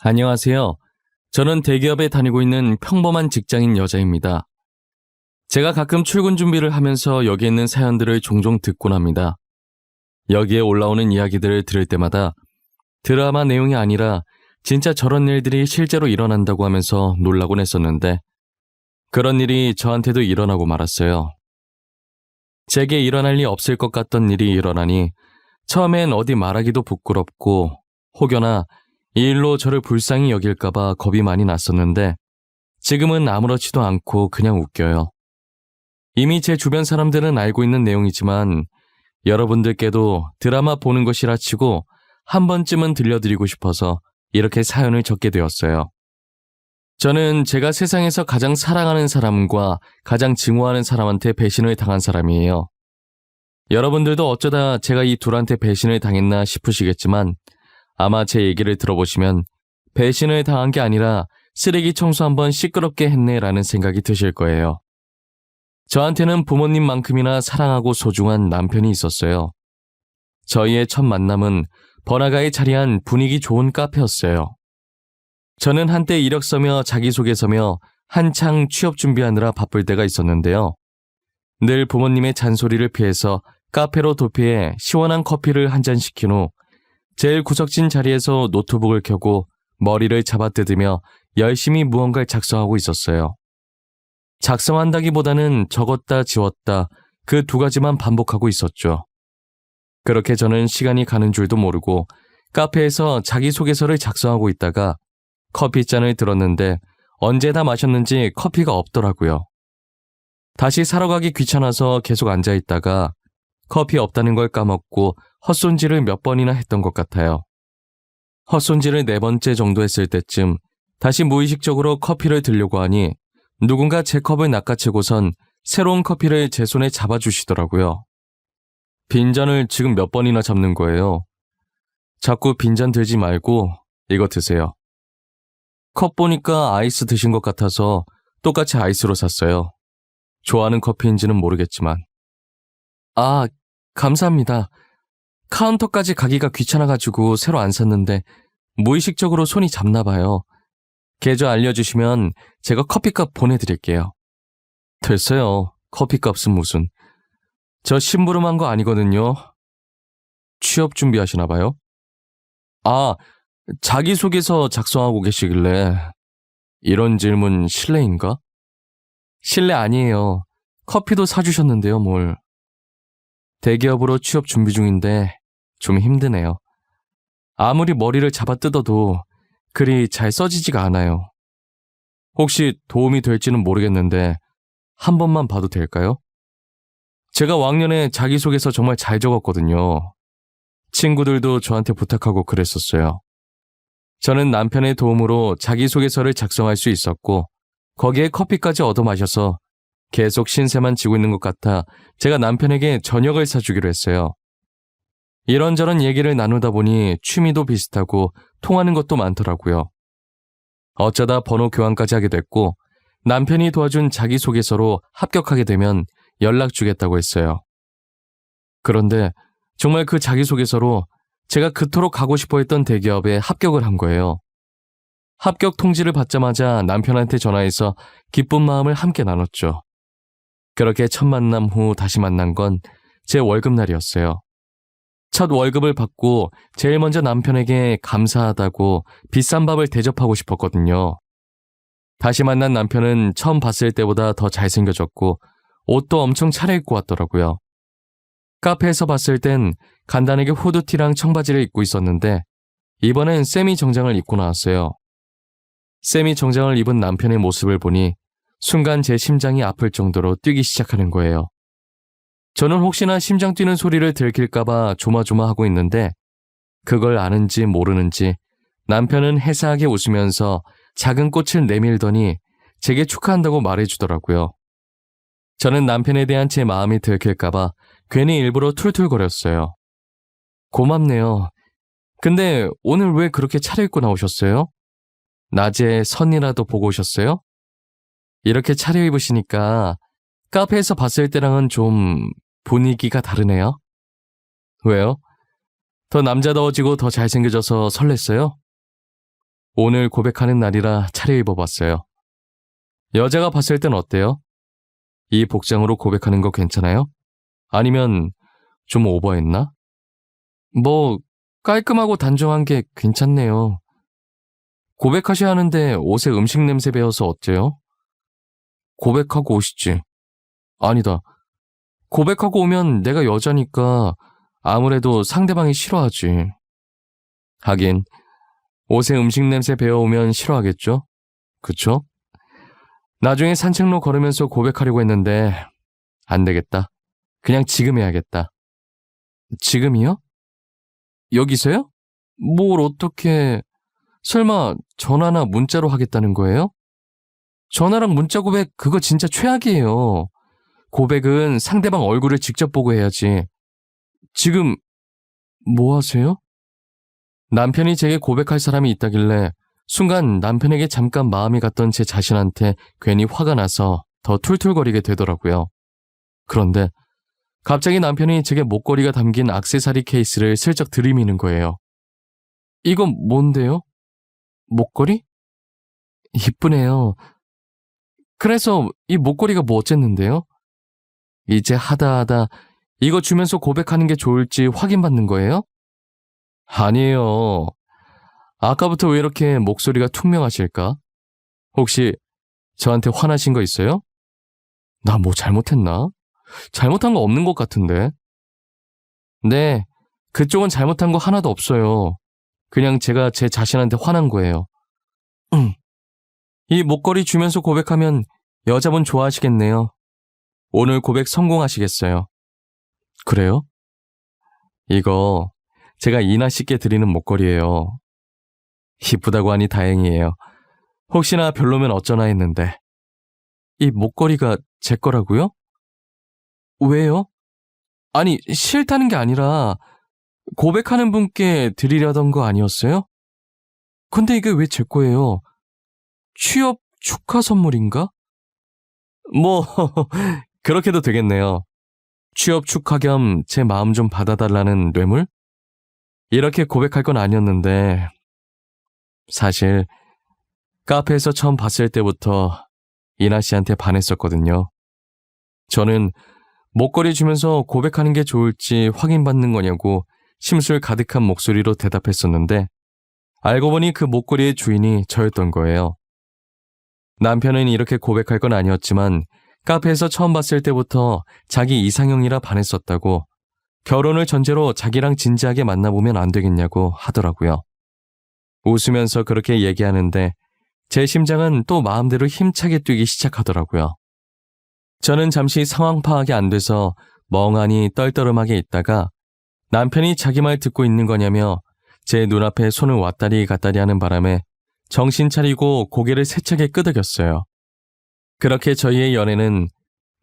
안녕하세요. 저는 대기업에 다니고 있는 평범한 직장인 여자입니다. 제가 가끔 출근 준비를 하면서 여기 있는 사연들을 종종 듣곤 합니다. 여기에 올라오는 이야기들을 들을 때마다 드라마 내용이 아니라 진짜 저런 일들이 실제로 일어난다고 하면서 놀라곤 했었는데 그런 일이 저한테도 일어나고 말았어요. 제게 일어날 리 없을 것 같던 일이 일어나니 처음엔 어디 말하기도 부끄럽고 혹여나 이 일로 저를 불쌍히 여길까봐 겁이 많이 났었는데 지금은 아무렇지도 않고 그냥 웃겨요. 이미 제 주변 사람들은 알고 있는 내용이지만 여러분들께도 드라마 보는 것이라 치고 한 번쯤은 들려드리고 싶어서 이렇게 사연을 적게 되었어요. 저는 제가 세상에서 가장 사랑하는 사람과 가장 증오하는 사람한테 배신을 당한 사람이에요. 여러분들도 어쩌다 제가 이 둘한테 배신을 당했나 싶으시겠지만 아마 제 얘기를 들어보시면 배신을 당한 게 아니라 쓰레기 청소 한번 시끄럽게 했네라는 생각이 드실 거예요. 저한테는 부모님만큼이나 사랑하고 소중한 남편이 있었어요. 저희의 첫 만남은 번화가에 자리한 분위기 좋은 카페였어요. 저는 한때 이력서며 자기소개서며 한창 취업 준비하느라 바쁠 때가 있었는데요. 늘 부모님의 잔소리를 피해서 카페로 도피해 시원한 커피를 한 잔 시킨 후 제일 구석진 자리에서 노트북을 켜고 머리를 잡아뜯으며 열심히 무언가를 작성하고 있었어요. 작성한다기보다는 적었다 지웠다 그 두 가지만 반복하고 있었죠. 그렇게 저는 시간이 가는 줄도 모르고 카페에서 자기소개서를 작성하고 있다가 커피잔을 들었는데 언제 다 마셨는지 커피가 없더라고요. 다시 사러 가기 귀찮아서 계속 앉아있다가 커피 없다는 걸 까먹고 헛손질을 몇 번이나 했던 것 같아요. 헛손질을 4번째 정도 했을 때쯤 다시 무의식적으로 커피를 들려고 하니 누군가 제 컵을 낚아채고선 새로운 커피를 제 손에 잡아주시더라고요. 빈잔을 지금 몇 번이나 잡는 거예요. 자꾸 빈잔 들지 말고 이거 드세요. 컵 보니까 아이스 드신 것 같아서 똑같이 아이스로 샀어요. 좋아하는 커피인지는 모르겠지만. 아, 감사합니다. 카운터까지 가기가 귀찮아가지고 새로 안 샀는데 무의식적으로 손이 잡나 봐요. 계좌 알려주시면 제가 커피값 보내드릴게요. 됐어요. 커피값은 무슨. 저 심부름한 거 아니거든요. 취업 준비하시나 봐요? 아, 자기소개서 작성하고 계시길래. 이런 질문 실례인가? 실례 아니에요. 커피도 사주셨는데요, 뭘. 대기업으로 취업 준비 중인데 좀 힘드네요. 아무리 머리를 잡아 뜯어도 글이 잘 써지지가 않아요. 혹시 도움이 될지는 모르겠는데 한 번만 봐도 될까요? 제가 왕년에 자기소개서 정말 잘 적었거든요. 친구들도 저한테 부탁하고 그랬었어요. 저는 남편의 도움으로 자기소개서를 작성할 수 있었고 거기에 커피까지 얻어 마셔서 계속 신세만 지고 있는 것 같아 제가 남편에게 저녁을 사주기로 했어요. 이런저런 얘기를 나누다 보니 취미도 비슷하고 통하는 것도 많더라고요. 어쩌다 번호 교환까지 하게 됐고 남편이 도와준 자기소개서로 합격하게 되면 연락 주겠다고 했어요. 그런데 정말 그 자기소개서로 제가 그토록 가고 싶어 했던 대기업에 합격을 한 거예요. 합격 통지를 받자마자 남편한테 전화해서 기쁜 마음을 함께 나눴죠. 그렇게 첫 만남 후 다시 만난 건 제 월급날이었어요. 첫 월급을 받고 제일 먼저 남편에게 감사하다고 비싼 밥을 대접하고 싶었거든요. 다시 만난 남편은 처음 봤을 때보다 더 잘생겨졌고 옷도 엄청 차려입고 왔더라고요. 카페에서 봤을 땐 간단하게 후드티랑 청바지를 입고 있었는데 이번엔 세미 정장을 입고 나왔어요. 세미 정장을 입은 남편의 모습을 보니 순간 제 심장이 아플 정도로 뛰기 시작하는 거예요. 저는 혹시나 심장 뛰는 소리를 들킬까봐 조마조마하고 있는데 그걸 아는지 모르는지 남편은 해사하게 웃으면서 작은 꽃을 내밀더니 제게 축하한다고 말해주더라고요. 저는 남편에 대한 제 마음이 들킬까봐 괜히 일부러 툴툴거렸어요. 고맙네요. 근데 오늘 왜 그렇게 차려입고 나오셨어요? 낮에 선이라도 보고 오셨어요? 이렇게 차려입으시니까 카페에서 봤을 때랑은 좀 분위기가 다르네요. 왜요? 더 남자다워지고 더 잘생겨져서 설렜어요? 오늘 고백하는 날이라 차려입어봤어요. 여자가 봤을 땐 어때요? 이 복장으로 고백하는 거 괜찮아요? 아니면 좀 오버했나? 뭐 깔끔하고 단정한 게 괜찮네요. 고백하셔야 하는데 옷에 음식 냄새 배어서 어째요? 고백하고 오시지. 아니다. 고백하고 오면 내가 여자니까 아무래도 상대방이 싫어하지. 하긴 옷에 음식 냄새 배어오면 싫어하겠죠? 그쵸? 나중에 산책로 걸으면서 고백하려고 했는데 안 되겠다. 그냥 지금 해야겠다. 지금이요? 여기서요? 뭘 어떻게... 설마 전화나 문자로 하겠다는 거예요? 전화랑 문자 고백 그거 진짜 최악이에요. 고백은 상대방 얼굴을 직접 보고 해야지. 지금 뭐 하세요? 남편이 제게 고백할 사람이 있다길래 순간 남편에게 잠깐 마음이 갔던 제 자신한테 괜히 화가 나서 더 툴툴거리게 되더라고요. 그런데 갑자기 남편이 제게 목걸이가 담긴 액세서리 케이스를 슬쩍 들이미는 거예요. 이건 뭔데요? 목걸이? 이쁘네요. 그래서 이 목걸이가 뭐 어쨌는데요? 이제 하다 이거 주면서 고백하는 게 좋을지 확인받는 거예요? 아니에요. 아까부터 왜 이렇게 목소리가 투명하실까? 혹시 저한테 화나신 거 있어요? 나 뭐 잘못했나? 잘못한 거 없는 것 같은데. 네, 그쪽은 잘못한 거 하나도 없어요. 그냥 제가 제 자신한테 화난 거예요. 이 목걸이 주면서 고백하면 여자분 좋아하시겠네요. 오늘 고백 성공하시겠어요. 그래요? 이거 제가 이나 씨께 드리는 목걸이에요. 이쁘다고 하니 다행이에요. 혹시나 별로면 어쩌나 했는데. 이 목걸이가 제 거라고요? 왜요? 아니, 싫다는 게 아니라 고백하는 분께 드리려던 거 아니었어요? 근데 이게 왜 제 거예요? 취업 축하 선물인가? 뭐, 그렇게도 되겠네요. 취업 축하 겸 제 마음 좀 받아달라는 뇌물? 이렇게 고백할 건 아니었는데, 사실 카페에서 처음 봤을 때부터 이나 씨한테 반했었거든요. 저는 목걸이 주면서 고백하는 게 좋을지 확인받는 거냐고 심술 가득한 목소리로 대답했었는데 알고 보니 그 목걸이의 주인이 저였던 거예요. 남편은 이렇게 고백할 건 아니었지만 카페에서 처음 봤을 때부터 자기 이상형이라 반했었다고 결혼을 전제로 자기랑 진지하게 만나보면 안 되겠냐고 하더라고요. 웃으면서 그렇게 얘기하는데 제 심장은 또 마음대로 힘차게 뛰기 시작하더라고요. 저는 잠시 상황 파악이 안 돼서 멍하니 떨떠름하게 있다가 남편이 자기 말 듣고 있는 거냐며 제 눈앞에 손을 왔다리 갔다리 하는 바람에 정신 차리고 고개를 세차게 끄덕였어요. 그렇게 저희의 연애는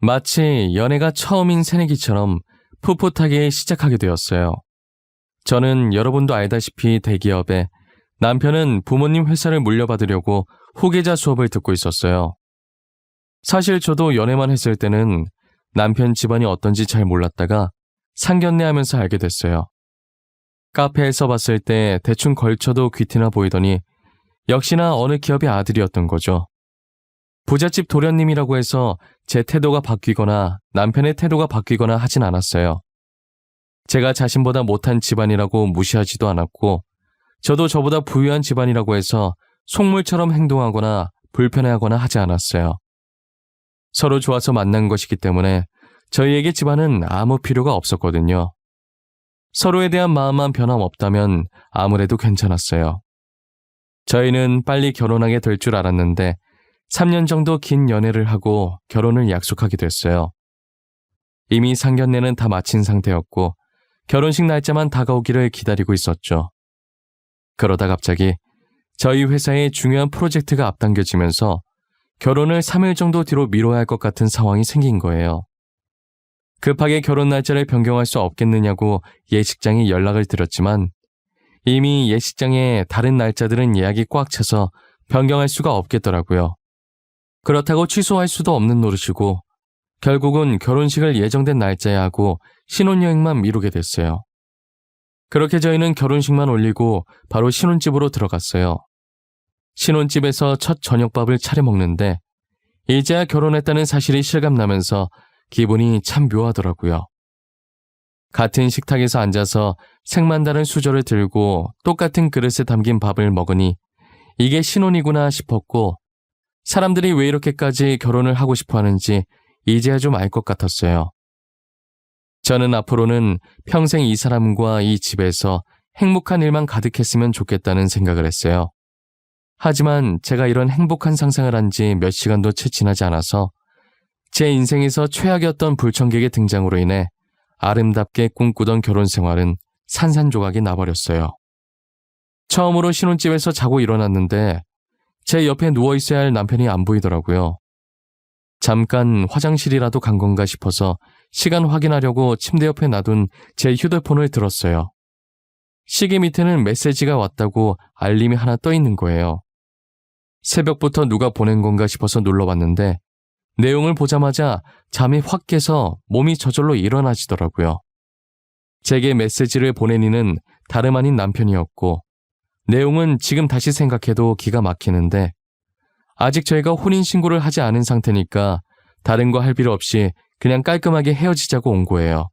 마치 연애가 처음인 새내기처럼 풋풋하게 시작하게 되었어요. 저는 여러분도 알다시피 대기업에, 남편은 부모님 회사를 물려받으려고 후계자 수업을 듣고 있었어요. 사실 저도 연애만 했을 때는 남편 집안이 어떤지 잘 몰랐다가 상견례 하면서 알게 됐어요. 카페에서 봤을 때 대충 걸쳐도 귀티나 보이더니 역시나 어느 기업의 아들이었던 거죠. 부잣집 도련님이라고 해서 제 태도가 바뀌거나 남편의 태도가 바뀌거나 하진 않았어요. 제가 자신보다 못한 집안이라고 무시하지도 않았고 저도 저보다 부유한 집안이라고 해서 속물처럼 행동하거나 불편해하거나 하지 않았어요. 서로 좋아서 만난 것이기 때문에 저희에게 집안은 아무 필요가 없었거든요. 서로에 대한 마음만 변함없다면 아무래도 괜찮았어요. 저희는 빨리 결혼하게 될 줄 알았는데 3년 정도 긴 연애를 하고 결혼을 약속하게 됐어요. 이미 상견례는 다 마친 상태였고 결혼식 날짜만 다가오기를 기다리고 있었죠. 그러다 갑자기 저희 회사의 중요한 프로젝트가 앞당겨지면서 결혼을 3일 정도 뒤로 미뤄야 할 것 같은 상황이 생긴 거예요. 급하게 결혼 날짜를 변경할 수 없겠느냐고 예식장에 연락을 드렸지만 이미 예식장에 다른 날짜들은 예약이 꽉 차서 변경할 수가 없겠더라고요. 그렇다고 취소할 수도 없는 노릇이고 결국은 결혼식을 예정된 날짜에 하고 신혼여행만 미루게 됐어요. 그렇게 저희는 결혼식만 올리고 바로 신혼집으로 들어갔어요. 신혼집에서 첫 저녁밥을 차려 먹는데 이제야 결혼했다는 사실이 실감나면서 기분이 참 묘하더라고요. 같은 식탁에서 앉아서 색만 다른 수저를 들고 똑같은 그릇에 담긴 밥을 먹으니 이게 신혼이구나 싶었고 사람들이 왜 이렇게까지 결혼을 하고 싶어 하는지 이제야 좀 알 것 같았어요. 저는 앞으로는 평생 이 사람과 이 집에서 행복한 일만 가득했으면 좋겠다는 생각을 했어요. 하지만 제가 이런 행복한 상상을 한 지 몇 시간도 채 지나지 않아서 제 인생에서 최악이었던 불청객의 등장으로 인해 아름답게 꿈꾸던 결혼 생활은 산산조각이 나버렸어요. 처음으로 신혼집에서 자고 일어났는데 제 옆에 누워있어야 할 남편이 안 보이더라고요. 잠깐 화장실이라도 간 건가 싶어서 시간 확인하려고 침대 옆에 놔둔 제 휴대폰을 들었어요. 시계 밑에는 메시지가 왔다고 알림이 하나 떠 있는 거예요. 새벽부터 누가 보낸 건가 싶어서 눌러봤는데 내용을 보자마자 잠이 확 깨서 몸이 저절로 일어나지더라고요. 제게 메시지를 보낸 이는 다름 아닌 남편이었고 내용은 지금 다시 생각해도 기가 막히는데 아직 저희가 혼인신고를 하지 않은 상태니까 다른 거 할 필요 없이 그냥 깔끔하게 헤어지자고 온 거예요.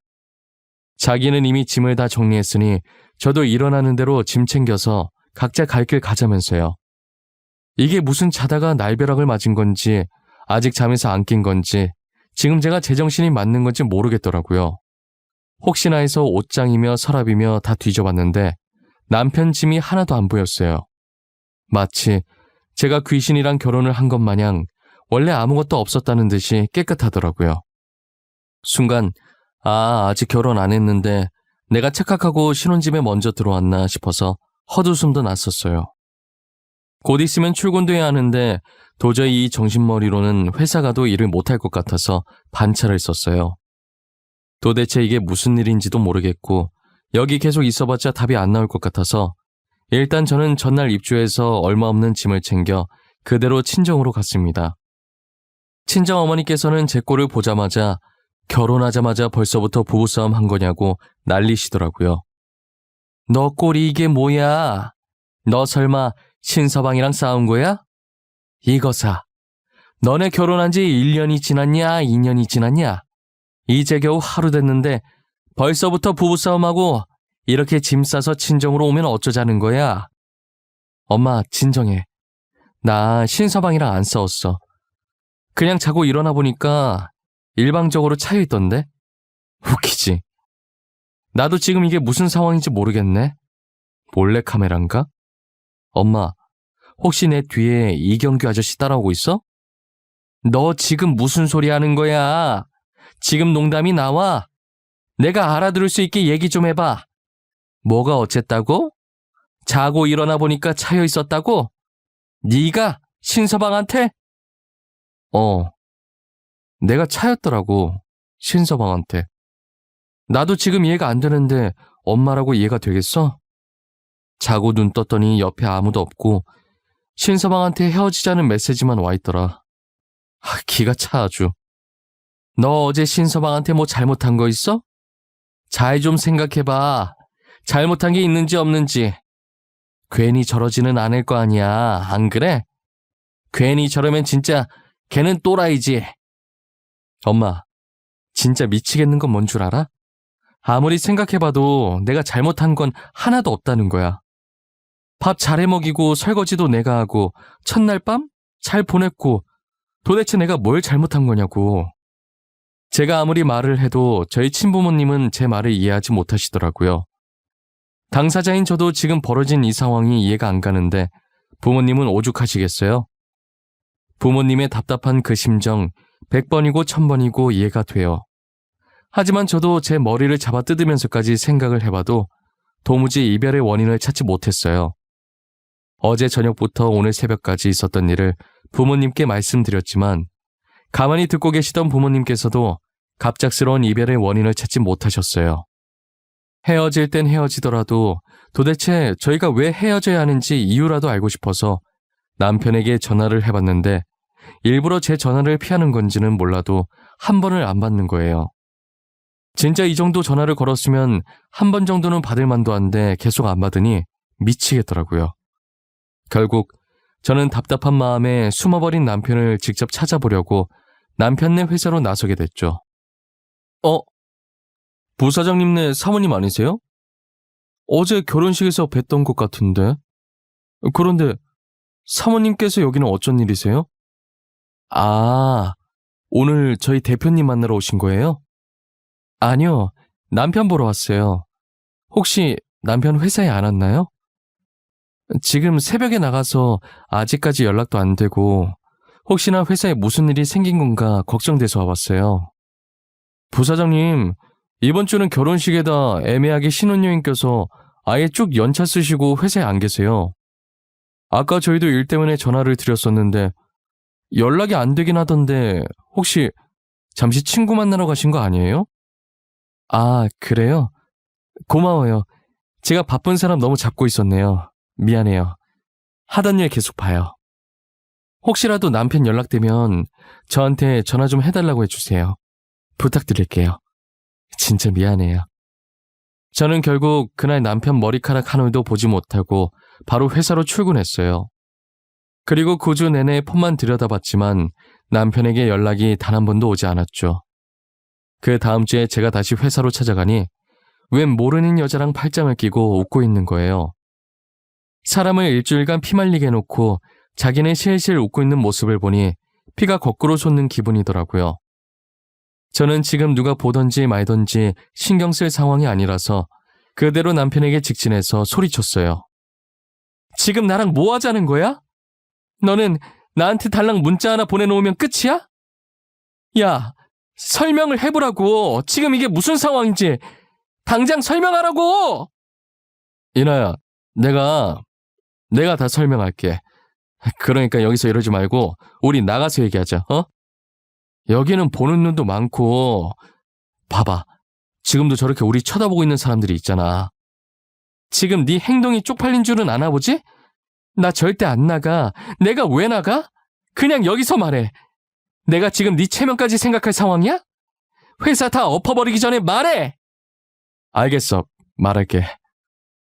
자기는 이미 짐을 다 정리했으니 저도 일어나는 대로 짐 챙겨서 각자 갈 길 가자면서요. 이게 무슨 자다가 날벼락을 맞은 건지 아직 잠에서 안 깬 건지 지금 제가 제정신이 맞는 건지 모르겠더라고요. 혹시나 해서 옷장이며 서랍이며 다 뒤져봤는데 남편 짐이 하나도 안 보였어요. 마치 제가 귀신이랑 결혼을 한 것 마냥 원래 아무것도 없었다는 듯이 깨끗하더라고요. 순간 아직 결혼 안 했는데 내가 착각하고 신혼집에 먼저 들어왔나 싶어서 헛웃음도 났었어요. 곧 있으면 출근도 해야 하는데 도저히 이 정신머리로는 회사 가도 일을 못할 것 같아서 반차를 썼어요. 도대체 이게 무슨 일인지도 모르겠고 여기 계속 있어봤자 답이 안 나올 것 같아서 일단 저는 전날 입주해서 얼마 없는 짐을 챙겨 그대로 친정으로 갔습니다. 친정어머니께서는 제 꼴을 보자마자 결혼하자마자 벌써부터 부부싸움 한 거냐고 난리시더라고요. 너 꼴이 이게 뭐야? 너 설마 신서방이랑 싸운 거야? 이거사, 너네 결혼한 지 1년이 지났냐 2년이 지났냐? 이제 겨우 하루 됐는데 벌써부터 부부싸움하고 이렇게 짐 싸서 친정으로 오면 어쩌자는 거야? 엄마 진정해. 나 신서방이랑 안 싸웠어. 그냥 자고 일어나 보니까 일방적으로 차여있던데? 웃기지? 나도 지금 이게 무슨 상황인지 모르겠네. 몰래카메라인가? 엄마, 혹시 내 뒤에 이경규 아저씨 따라오고 있어? 너 지금 무슨 소리 하는 거야? 지금 농담이 나와? 내가 알아들을 수 있게 얘기 좀 해봐. 뭐가 어쨌다고? 자고 일어나 보니까 차여 있었다고? 네가 신서방한테? 내가 차였더라고. 신서방한테. 나도 지금 이해가 안 되는데 엄마라고 이해가 되겠어? 자고 눈 떴더니 옆에 아무도 없고 신서방한테 헤어지자는 메시지만 와 있더라. 기가 차 아주. 너 어제 신서방한테 뭐 잘못한 거 있어? 잘 좀 생각해봐. 잘못한 게 있는지 없는지. 괜히 저러지는 않을 거 아니야. 안 그래? 괜히 저러면 진짜 걔는 또라이지. 엄마, 진짜 미치겠는 건 뭔 줄 알아? 아무리 생각해봐도 내가 잘못한 건 하나도 없다는 거야. 밥 잘해 먹이고 설거지도 내가 하고 첫날 밤 잘 보냈고 도대체 내가 뭘 잘못한 거냐고. 제가 아무리 말을 해도 저희 친부모님은 제 말을 이해하지 못하시더라고요. 당사자인 저도 지금 벌어진 이 상황이 이해가 안 가는데 부모님은 오죽하시겠어요? 부모님의 답답한 그 심정 100번이고 1000번이고 이해가 돼요. 하지만 저도 제 머리를 잡아 뜯으면서까지 생각을 해봐도 도무지 이별의 원인을 찾지 못했어요. 어제 저녁부터 오늘 새벽까지 있었던 일을 부모님께 말씀드렸지만 가만히 듣고 계시던 부모님께서도 갑작스러운 이별의 원인을 찾지 못하셨어요. 헤어질 땐 헤어지더라도 도대체 저희가 왜 헤어져야 하는지 이유라도 알고 싶어서 남편에게 전화를 해봤는데 일부러 제 전화를 피하는 건지는 몰라도 한 번을 안 받는 거예요. 진짜 이 정도 전화를 걸었으면 한 번 정도는 받을 만도 한데 계속 안 받으니 미치겠더라고요. 결국 저는 답답한 마음에 숨어버린 남편을 직접 찾아보려고 남편네 회사로 나서게 됐죠. 부사장님네 사모님 아니세요? 어제 결혼식에서 뵀던 것 같은데. 그런데 사모님께서 여기는 어쩐 일이세요? 아, 오늘 저희 대표님 만나러 오신 거예요? 아니요, 남편 보러 왔어요. 혹시 남편 회사에 안 왔나요? 지금 새벽에 나가서 아직까지 연락도 안 되고 혹시나 회사에 무슨 일이 생긴 건가 걱정돼서 와봤어요. 부사장님, 이번 주는 결혼식에다 애매하게 신혼여행 껴서 아예 쭉 연차 쓰시고 회사에 안 계세요. 아까 저희도 일 때문에 전화를 드렸었는데 연락이 안 되긴 하던데 혹시 잠시 친구 만나러 가신 거 아니에요? 아, 그래요? 고마워요. 제가 바쁜 사람 너무 잡고 있었네요. 미안해요. 하던 일 계속 봐요. 혹시라도 남편 연락되면 저한테 전화 좀 해달라고 해주세요. 부탁드릴게요. 진짜 미안해요. 저는 결국 그날 남편 머리카락 한 올도 보지 못하고 바로 회사로 출근했어요. 그리고 9주 내내 폰만 들여다봤지만 남편에게 연락이 단 한 번도 오지 않았죠. 그 다음 주에 제가 다시 회사로 찾아가니 웬 모르는 여자랑 팔짱을 끼고 웃고 있는 거예요. 사람을 일주일간 피말리게 해놓고 자기는 실실 웃고 있는 모습을 보니 피가 거꾸로 솟는 기분이더라고요. 저는 지금 누가 보던지 말던지 신경 쓸 상황이 아니라서 그대로 남편에게 직진해서 소리쳤어요. 지금 나랑 뭐 하자는 거야? 너는 나한테 달랑 문자 하나 보내놓으면 끝이야? 야, 설명을 해보라고. 지금 이게 무슨 상황인지 당장 설명하라고! 이나야, 내가 다 설명할게. 그러니까 여기서 이러지 말고 우리 나가서 얘기하자, 어? 여기는 보는 눈도 많고 봐봐. 지금도 저렇게 우리 쳐다보고 있는 사람들이 있잖아. 지금 네 행동이 쪽팔린 줄은 아나 보지? 나 절대 안 나가. 내가 왜 나가? 그냥 여기서 말해. 내가 지금 네 체면까지 생각할 상황이야? 회사 다 엎어버리기 전에 말해! 알겠어. 말할게.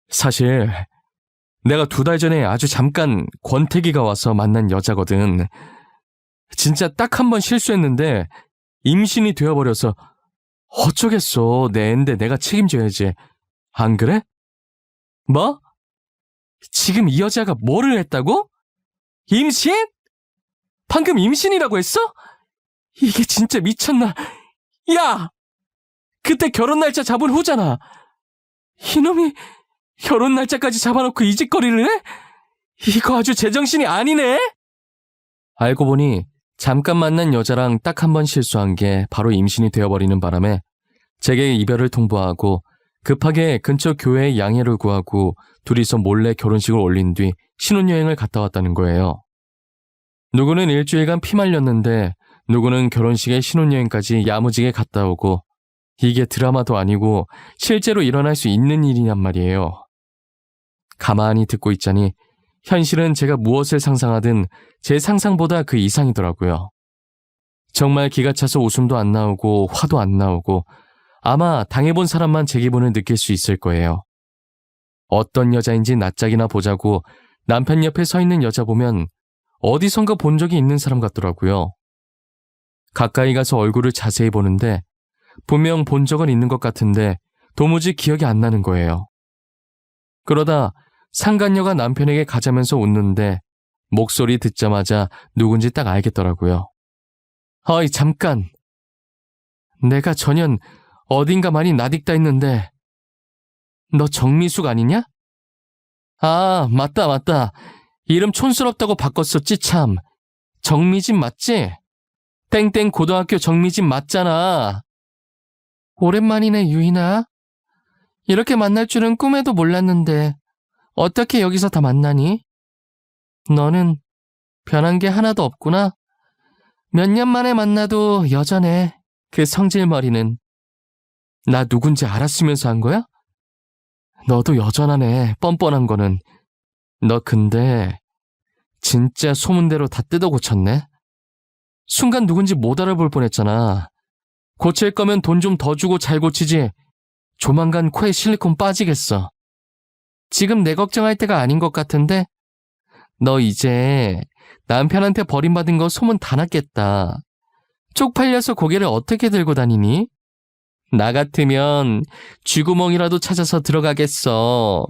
사실 내가 2달 전에 아주 잠깐 권태기가 와서 만난 여자거든. 진짜 딱 한 번 실수했는데 임신이 되어버려서 어쩌겠어. 내 앤데 내가 책임져야지. 안 그래? 뭐? 지금 이 여자가 뭐를 했다고? 임신? 방금 임신이라고 했어? 이게 진짜 미쳤나? 야! 그때 결혼 날짜 잡은 후잖아. 이놈이 결혼 날짜까지 잡아놓고 이 짓거리를 해? 이거 아주 제정신이 아니네? 알고 보니 잠깐 만난 여자랑 딱 한 번 실수한 게 바로 임신이 되어버리는 바람에 제게 이별을 통보하고 급하게 근처 교회에 양해를 구하고 둘이서 몰래 결혼식을 올린 뒤 신혼여행을 갔다 왔다는 거예요. 누구는 일주일간 피 말렸는데 누구는 결혼식에 신혼여행까지 야무지게 갔다 오고 이게 드라마도 아니고 실제로 일어날 수 있는 일이란 말이에요. 가만히 듣고 있자니 현실은 제가 무엇을 상상하든 제 상상보다 그 이상이더라고요. 정말 기가 차서 웃음도 안 나오고 화도 안 나오고 아마 당해본 사람만 제 기분을 느낄 수 있을 거예요. 어떤 여자인지 낯짝이나 보자고 남편 옆에 서 있는 여자 보면 어디선가 본 적이 있는 사람 같더라고요. 가까이 가서 얼굴을 자세히 보는데 분명 본 적은 있는 것 같은데 도무지 기억이 안 나는 거예요. 그러다 상간녀가 남편에게 가자면서 웃는데 목소리 듣자마자 누군지 딱 알겠더라고요. 어이, 잠깐. 내가 전현 어딘가 많이 낯익다 했는데 너 정미숙 아니냐? 아, 맞다. 이름 촌스럽다고 바꿨었지 참. 정미진 맞지? 땡땡 고등학교 정미진 맞잖아. 오랜만이네, 유인아. 이렇게 만날 줄은 꿈에도 몰랐는데 어떻게 여기서 다 만나니? 너는 변한 게 하나도 없구나. 몇 년 만에 만나도 여전해. 그 성질머리는. 나 누군지 알았으면서 한 거야? 너도 여전하네, 뻔뻔한 거는. 너 근데 진짜 소문대로 다 뜯어 고쳤네? 순간 누군지 못 알아볼 뻔했잖아. 고칠 거면 돈 좀 더 주고 잘 고치지. 조만간 코에 실리콘 빠지겠어. 지금 내 걱정할 때가 아닌 것 같은데 너 이제 남편한테 버림받은 거 소문 다 났겠다. 쪽팔려서 고개를 어떻게 들고 다니니? 나 같으면 쥐구멍이라도 찾아서 들어가겠어.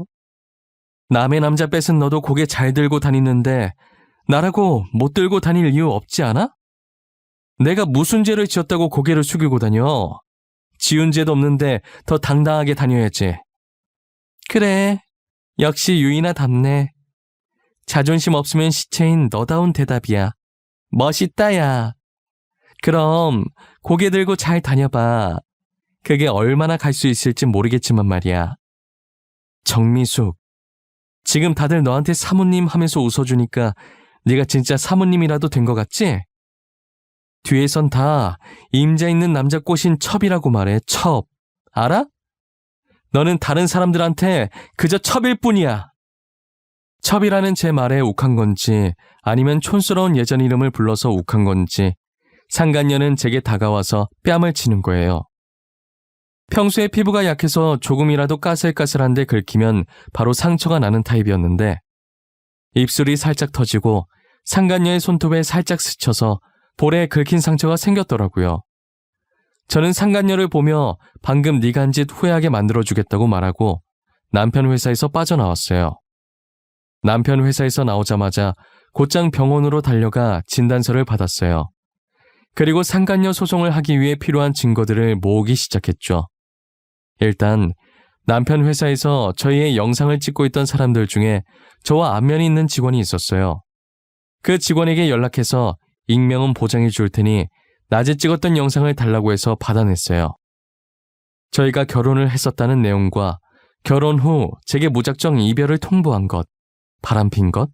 남의 남자 뺏은 너도 고개 잘 들고 다니는데 나라고 못 들고 다닐 이유 없지 않아? 내가 무슨 죄를 지었다고 고개를 숙이고 다녀? 지은 죄도 없는데 더 당당하게 다녀야지. 그래, 역시 유이나답네. 자존심 없으면 시체인 너다운 대답이야. 멋있다, 야. 그럼 고개 들고 잘 다녀봐. 그게 얼마나 갈 수 있을지 모르겠지만 말이야. 정미숙, 지금 다들 너한테 사모님 하면서 웃어주니까 네가 진짜 사모님이라도 된 것 같지? 뒤에선 다 임자 있는 남자 꼬신 첩이라고 말해, 첩. 알아? 너는 다른 사람들한테 그저 첩일 뿐이야. 첩이라는 제 말에 욱한 건지 아니면 촌스러운 예전 이름을 불러서 욱한 건지 상간녀는 제게 다가와서 뺨을 치는 거예요. 평소에 피부가 약해서 조금이라도 까슬까슬한데 긁히면 바로 상처가 나는 타입이었는데 입술이 살짝 터지고 상간녀의 손톱에 살짝 스쳐서 볼에 긁힌 상처가 생겼더라고요. 저는 상간녀를 보며 방금 네가 한 짓 후회하게 만들어주겠다고 말하고 남편 회사에서 빠져나왔어요. 남편 회사에서 나오자마자 곧장 병원으로 달려가 진단서를 받았어요. 그리고 상간녀 소송을 하기 위해 필요한 증거들을 모으기 시작했죠. 일단 남편 회사에서 저희의 영상을 찍고 있던 사람들 중에 저와 안면이 있는 직원이 있었어요. 그 직원에게 연락해서 익명은 보장해 줄 테니 낮에 찍었던 영상을 달라고 해서 받아냈어요. 저희가 결혼을 했었다는 내용과 결혼 후 제게 무작정 이별을 통보한 것, 바람핀 것,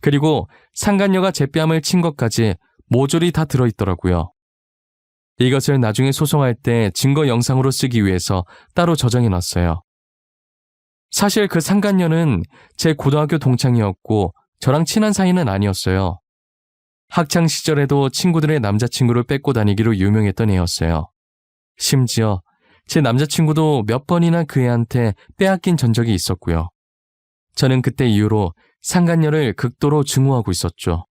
그리고 상간녀가 제 뺨을 친 것까지 모조리 다 들어있더라고요. 이것을 나중에 소송할 때 증거 영상으로 쓰기 위해서 따로 저장해놨어요. 사실 그 상간녀는 제 고등학교 동창이었고 저랑 친한 사이는 아니었어요. 학창 시절에도 친구들의 남자친구를 뺏고 다니기로 유명했던 애였어요. 심지어 제 남자친구도 몇 번이나 그 애한테 빼앗긴 전적이 있었고요. 저는 그때 이후로 상간녀를 극도로 증오하고 있었죠.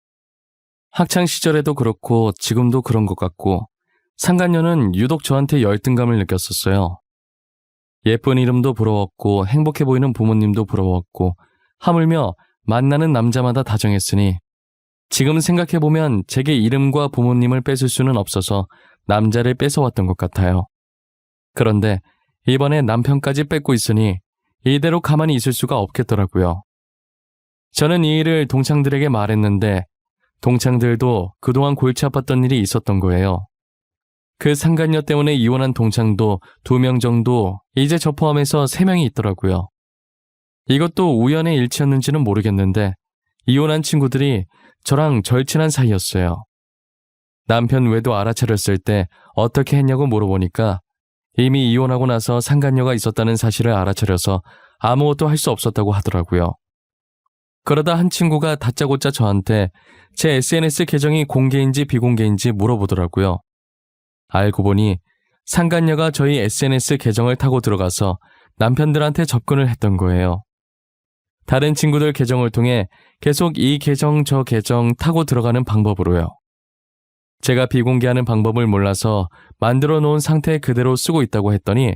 학창 시절에도 그렇고 지금도 그런 것 같고 상간녀는 유독 저한테 열등감을 느꼈었어요. 예쁜 이름도 부러웠고 행복해 보이는 부모님도 부러웠고 하물며 만나는 남자마다 다정했으니 지금 생각해보면 제게 이름과 부모님을 뺏을 수는 없어서 남자를 뺏어왔던 것 같아요. 그런데 이번에 남편까지 뺏고 있으니 이대로 가만히 있을 수가 없겠더라고요. 저는 이 일을 동창들에게 말했는데 동창들도 그동안 골치 아팠던 일이 있었던 거예요. 그 상간녀 때문에 이혼한 동창도 2명 정도, 이제 저 포함해서 3명이 있더라고요. 이것도 우연의 일치였는지는 모르겠는데 이혼한 친구들이 저랑 절친한 사이였어요. 남편 외도 알아차렸을 때 어떻게 했냐고 물어보니까 이미 이혼하고 나서 상간녀가 있었다는 사실을 알아차려서 아무것도 할 수 없었다고 하더라고요. 그러다 한 친구가 다짜고짜 저한테 제 SNS 계정이 공개인지 비공개인지 물어보더라고요. 알고 보니 상간녀가 저희 SNS 계정을 타고 들어가서 남편들한테 접근을 했던 거예요. 다른 친구들 계정을 통해 계속 이 계정 저 계정 타고 들어가는 방법으로요. 제가 비공개하는 방법을 몰라서 만들어 놓은 상태 그대로 쓰고 있다고 했더니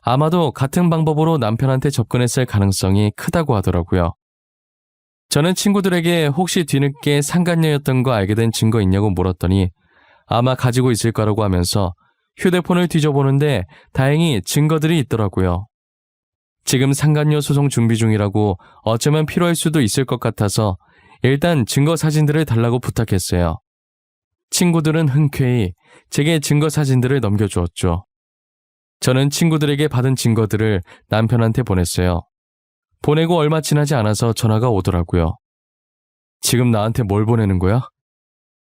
아마도 같은 방법으로 남편한테 접근했을 가능성이 크다고 하더라고요. 저는 친구들에게 혹시 뒤늦게 상간녀였던 거 알게 된 증거 있냐고 물었더니 아마 가지고 있을 거라고 하면서 휴대폰을 뒤져보는데 다행히 증거들이 있더라고요. 지금 상간녀 소송 준비 중이라고 어쩌면 필요할 수도 있을 것 같아서 일단 증거 사진들을 달라고 부탁했어요. 친구들은 흔쾌히 제게 증거 사진들을 넘겨주었죠. 저는 친구들에게 받은 증거들을 남편한테 보냈어요. 보내고 얼마 지나지 않아서 전화가 오더라고요. 지금 나한테 뭘 보내는 거야?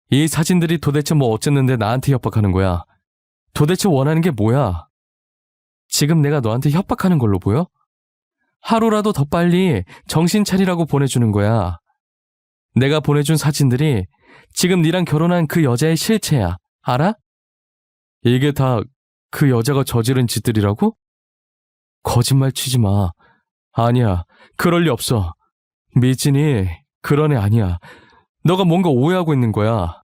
이 사진들이 도대체 뭐 어쨌는데 나한테 협박하는 거야? 도대체 원하는 게 뭐야? 지금 내가 너한테 협박하는 걸로 보여? 하루라도 더 빨리 정신 차리라고 보내주는 거야. 내가 보내준 사진들이 지금 니랑 결혼한 그 여자의 실체야. 알아? 이게 다 그 여자가 저지른 짓들이라고? 거짓말 치지 마. 아니야, 그럴 리 없어. 미진이 그런 애 아니야. 너가 뭔가 오해하고 있는 거야.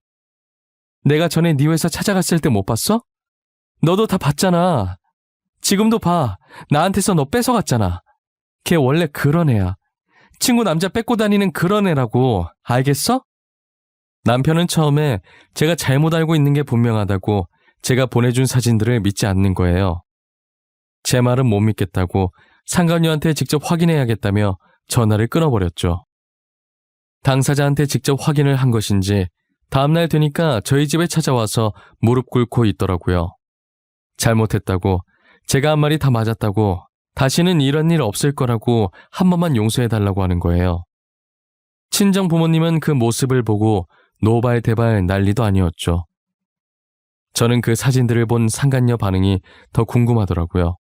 내가 전에 네 회사 찾아갔을 때 못 봤어? 너도 다 봤잖아. 지금도 봐. 나한테서 너 뺏어갔잖아. 걔 원래 그런 애야. 친구 남자 뺏고 다니는 그런 애라고. 알겠어? 남편은 처음에 제가 잘못 알고 있는 게 분명하다고 제가 보내준 사진들을 믿지 않는 거예요. 제 말은 못 믿겠다고 상간녀한테 직접 확인해야겠다며 전화를 끊어버렸죠. 당사자한테 직접 확인을 한 것인지 다음날 되니까 저희 집에 찾아와서 무릎 꿇고 있더라고요. 잘못했다고, 제가 한 말이 다 맞았다고, 다시는 이런 일 없을 거라고 한 번만 용서해달라고 하는 거예요. 친정 부모님은 그 모습을 보고 노발대발 난리도 아니었죠. 저는 그 사진들을 본 상간녀 반응이 더 궁금하더라고요.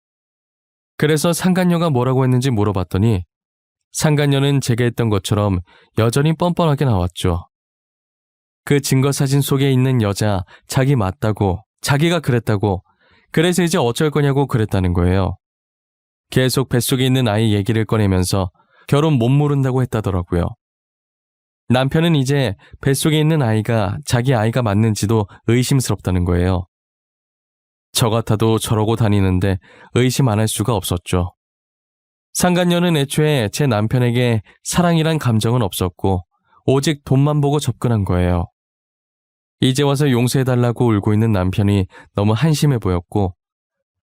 그래서 상간녀가 뭐라고 했는지 물어봤더니 상간녀는 제가 했던 것처럼 여전히 뻔뻔하게 나왔죠. 그 증거 사진 속에 있는 여자 자기 맞다고, 자기가 그랬다고, 그래서 이제 어쩔 거냐고 그랬다는 거예요. 계속 뱃속에 있는 아이 얘기를 꺼내면서 결혼 못 모른다고 했다더라고요. 남편은 이제 뱃속에 있는 아이가 자기 아이가 맞는지도 의심스럽다는 거예요. 저 같아도 저러고 다니는데 의심 안 할 수가 없었죠. 상간녀는 애초에 제 남편에게 사랑이란 감정은 없었고 오직 돈만 보고 접근한 거예요. 이제 와서 용서해달라고 울고 있는 남편이 너무 한심해 보였고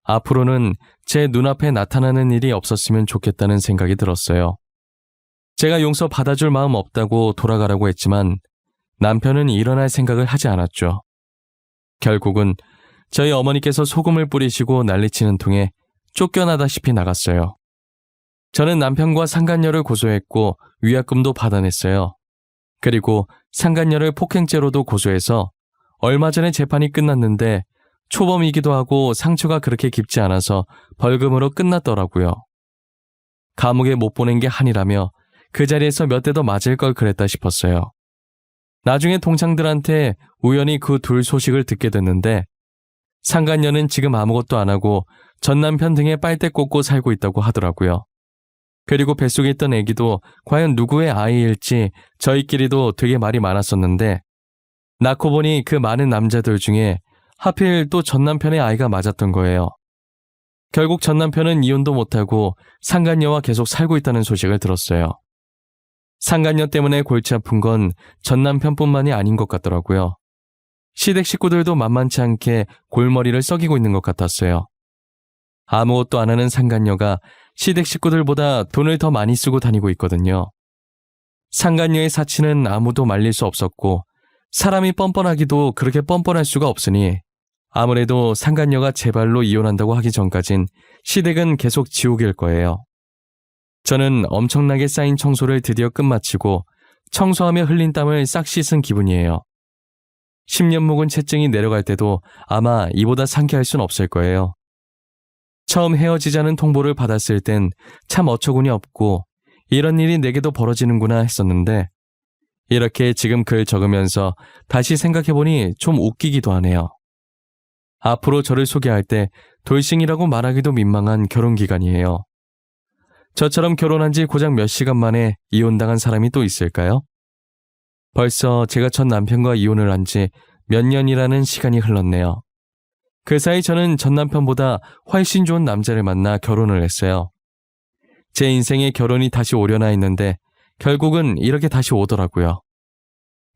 앞으로는 제 눈앞에 나타나는 일이 없었으면 좋겠다는 생각이 들었어요. 제가 용서 받아줄 마음 없다고 돌아가라고 했지만 남편은 일어날 생각을 하지 않았죠. 결국은 저희 어머니께서 소금을 뿌리시고 난리치는 통에 쫓겨나다시피 나갔어요. 저는 남편과 상간녀를 고소했고 위약금도 받아냈어요. 그리고 상간녀를 폭행죄로도 고소해서 얼마 전에 재판이 끝났는데 초범이기도 하고 상처가 그렇게 깊지 않아서 벌금으로 끝났더라고요. 감옥에 못 보낸 게 한이라며 그 자리에서 몇 대 더 맞을 걸 그랬다 싶었어요. 나중에 동창들한테 우연히 그 둘 소식을 듣게 됐는데 상간녀는 지금 아무것도 안 하고 전 남편 등에 빨대 꽂고 살고 있다고 하더라고요. 그리고 뱃속에 있던 아기도 과연 누구의 아이일지 저희끼리도 되게 말이 많았었는데 낳고 보니 그 많은 남자들 중에 하필 또 전 남편의 아이가 맞았던 거예요. 결국 전 남편은 이혼도 못하고 상간녀와 계속 살고 있다는 소식을 들었어요. 상간녀 때문에 골치 아픈 건 전 남편뿐만이 아닌 것 같더라고요. 시댁 식구들도 만만치 않게 골머리를 썩이고 있는 것 같았어요. 아무것도 안 하는 상간녀가 시댁 식구들보다 돈을 더 많이 쓰고 다니고 있거든요. 상간녀의 사치는 아무도 말릴 수 없었고 사람이 뻔뻔하기도 그렇게 뻔뻔할 수가 없으니 아무래도 상간녀가 제 발로 이혼한다고 하기 전까진 시댁은 계속 지옥일 거예요. 저는 엄청나게 쌓인 청소를 드디어 끝마치고 청소하며 흘린 땀을 싹 씻은 기분이에요. 10년 묵은 채증이 내려갈 때도 아마 이보다 상쾌할 순 없을 거예요. 처음 헤어지자는 통보를 받았을 땐 참 어처구니 없고 이런 일이 내게도 벌어지는구나 했었는데 이렇게 지금 글 적으면서 다시 생각해보니 좀 웃기기도 하네요. 앞으로 저를 소개할 때 돌싱이라고 말하기도 민망한 결혼기간이에요. 저처럼 결혼한 지 고작 몇 시간 만에 이혼당한 사람이 또 있을까요? 벌써 제가 전 남편과 이혼을 한 지 몇 년이라는 시간이 흘렀네요. 그 사이 저는 전 남편보다 훨씬 좋은 남자를 만나 결혼을 했어요. 제 인생에 결혼이 다시 오려나 했는데 결국은 이렇게 다시 오더라고요.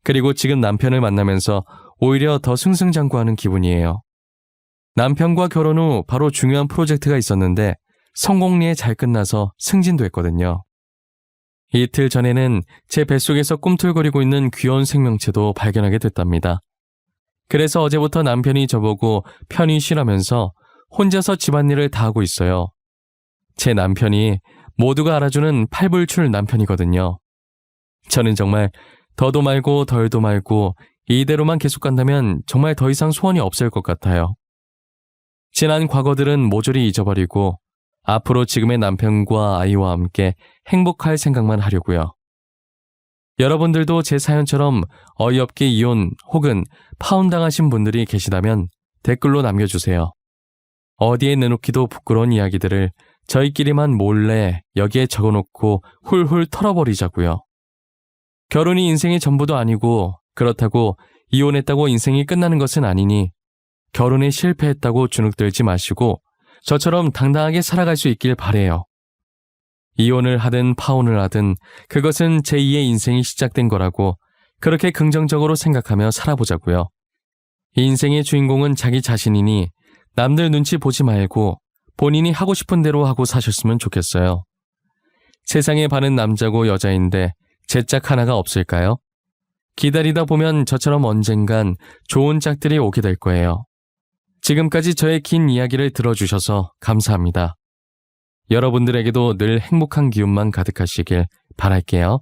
그리고 지금 남편을 만나면서 오히려 더 승승장구하는 기분이에요. 남편과 결혼 후 바로 중요한 프로젝트가 있었는데 성공리에 잘 끝나서 승진도 했거든요. 이틀 전에는 제 뱃속에서 꿈틀거리고 있는 귀여운 생명체도 발견하게 됐답니다. 그래서 어제부터 남편이 저보고 편히 쉬라면서 혼자서 집안일을 다 하고 있어요. 제 남편이 모두가 알아주는 팔불출 남편이거든요. 저는 정말 더도 말고 덜도 말고 이대로만 계속 간다면 정말 더 이상 소원이 없을 것 같아요. 지난 과거들은 모조리 잊어버리고 앞으로 지금의 남편과 아이와 함께 행복할 생각만 하려고요. 여러분들도 제 사연처럼 어이없게 이혼 혹은 파혼당하신 분들이 계시다면 댓글로 남겨주세요. 어디에 내놓기도 부끄러운 이야기들을 저희끼리만 몰래 여기에 적어놓고 훌훌 털어버리자고요. 결혼이 인생의 전부도 아니고 그렇다고 이혼했다고 인생이 끝나는 것은 아니니 결혼에 실패했다고 주눅들지 마시고 저처럼 당당하게 살아갈 수 있길 바래요. 이혼을 하든 파혼을 하든 그것은 제2의 인생이 시작된 거라고 그렇게 긍정적으로 생각하며 살아보자고요. 인생의 주인공은 자기 자신이니 남들 눈치 보지 말고 본인이 하고 싶은 대로 하고 사셨으면 좋겠어요. 세상에 반은 남자고 여자인데 제 짝 하나가 없을까요? 기다리다 보면 저처럼 언젠간 좋은 짝들이 오게 될 거예요. 지금까지 저의 긴 이야기를 들어주셔서 감사합니다. 여러분들에게도 늘 행복한 기운만 가득하시길 바랄게요.